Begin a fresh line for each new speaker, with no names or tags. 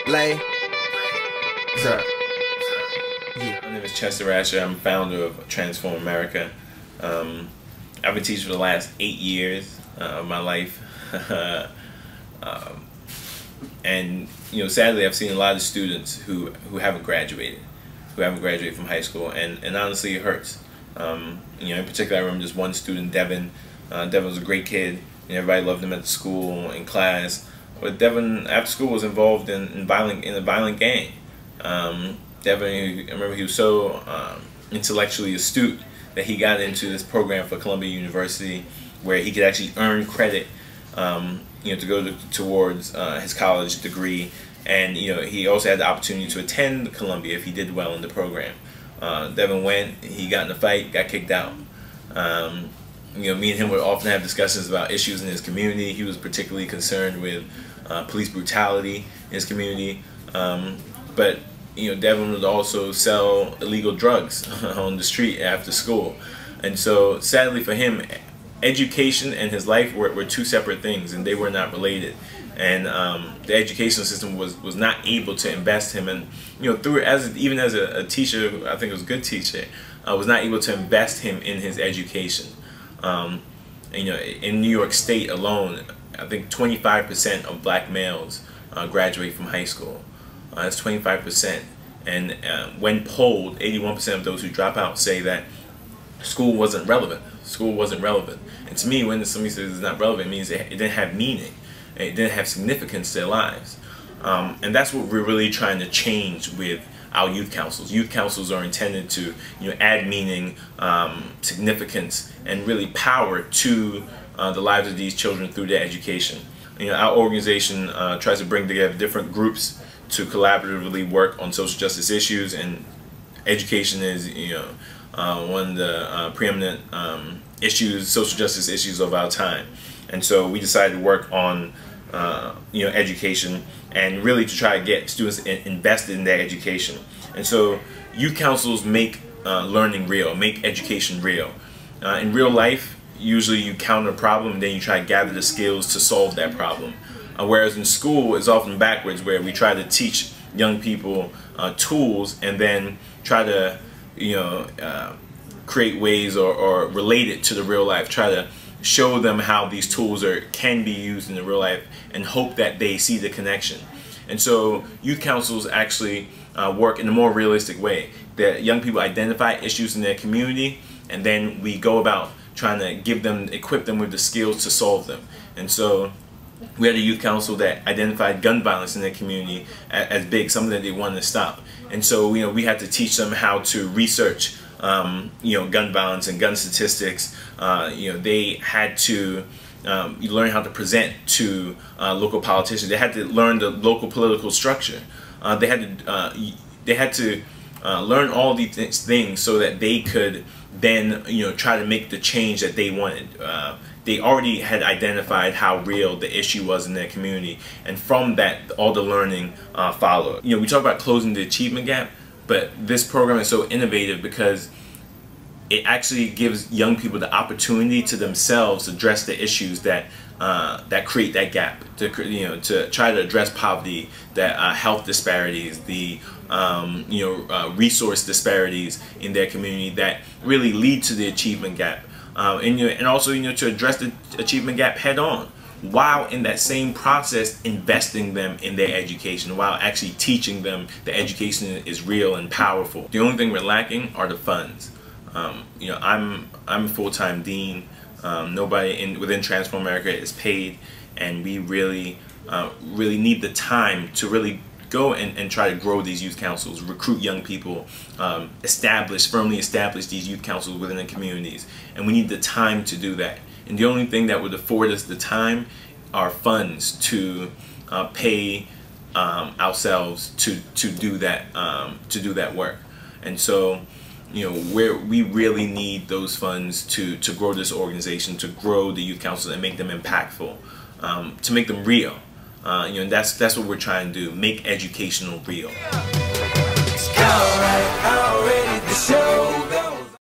Lay. Sir.
Yeah. My name is Chester Asher. I'm founder of Transform America. I've been teaching for the last 8 years of my life. And sadly, I've seen a lot of students who haven't graduated, from high school, and honestly, it hurts. In particular, I remember just one student, Devin. Devin was a great kid, and everybody loved him at the school, in class. But Devin, after school, was involved in a violent gang. Devin, I remember he was so intellectually astute that he got into this program for Columbia University, where he could actually earn credit, to go towards his college degree, and he also had the opportunity to attend Columbia if he did well in the program. Devin went, he got in a fight, got kicked out. Me and him would often have discussions about issues in his community. He was particularly concerned with police brutality in his community, but Devin would also sell illegal drugs on the street after school. And so sadly for him, education and his life were two separate things, and they were not related. And the educational system was not able to invest him, and even as a teacher, I think it was a good teacher, was not able to invest him in his education. In New York State alone, I think 25% of black males graduate from high school. That's 25%. And when polled, 81% of those who drop out say that school wasn't relevant. School wasn't relevant. And to me, when somebody says it's not relevant, it means it didn't have meaning. It didn't have significance to their lives. And that's what we're really trying to change with our youth councils. Youth councils are intended to add meaning, significance, and really power to the lives of these children through their education. Our organization tries to bring together different groups to collaboratively work on social justice issues, and education is one of the preeminent social justice issues of our time. And so we decided to work on education, and really to try to get students invested in their education. And so youth councils make learning real, make education real. In real life, usually you counter a problem and then you try to gather the skills to solve that problem. Whereas in school, it's often backwards, where we try to teach young people tools and then try to create ways or relate it to the real life, try to show them how these tools can be used in the real life, and hope that they see the connection. And so youth councils actually work in a more realistic way, that young people identify issues in their community, and then we go about trying to equip them with the skills to solve them. And so we had a youth council that identified gun violence in their community as big, something that they wanted to stop. And so we had to teach them how to research gun violence and gun statistics. They had to learn how to present to local politicians. They had to learn the local political structure. They had to learn all these things so that they could then try to make the change that they wanted. They already had identified how real the issue was in their community, and from that, all the learning followed. We talk about closing the achievement gap, but this program is so innovative because it actually gives young people the opportunity to themselves address the issues that create that gap, to try to address poverty, the health disparities, the resource disparities in their community that really lead to the achievement gap, and also to address the achievement gap head on, while in that same process investing them in their education, while actually teaching them that education is real and powerful. The only thing we're lacking are the funds. I'm a full-time dean. Nobody within Transform America is paid, and we really need the time to really go and try to grow these youth councils, recruit young people, firmly establish these youth councils within the communities. And we need the time to do that. And the only thing that would afford us the time are funds to pay ourselves to do that work. And so we really need those funds to grow this organization, to grow the youth councils and make them impactful, to make them real. And that's what we're trying to do, make educational real.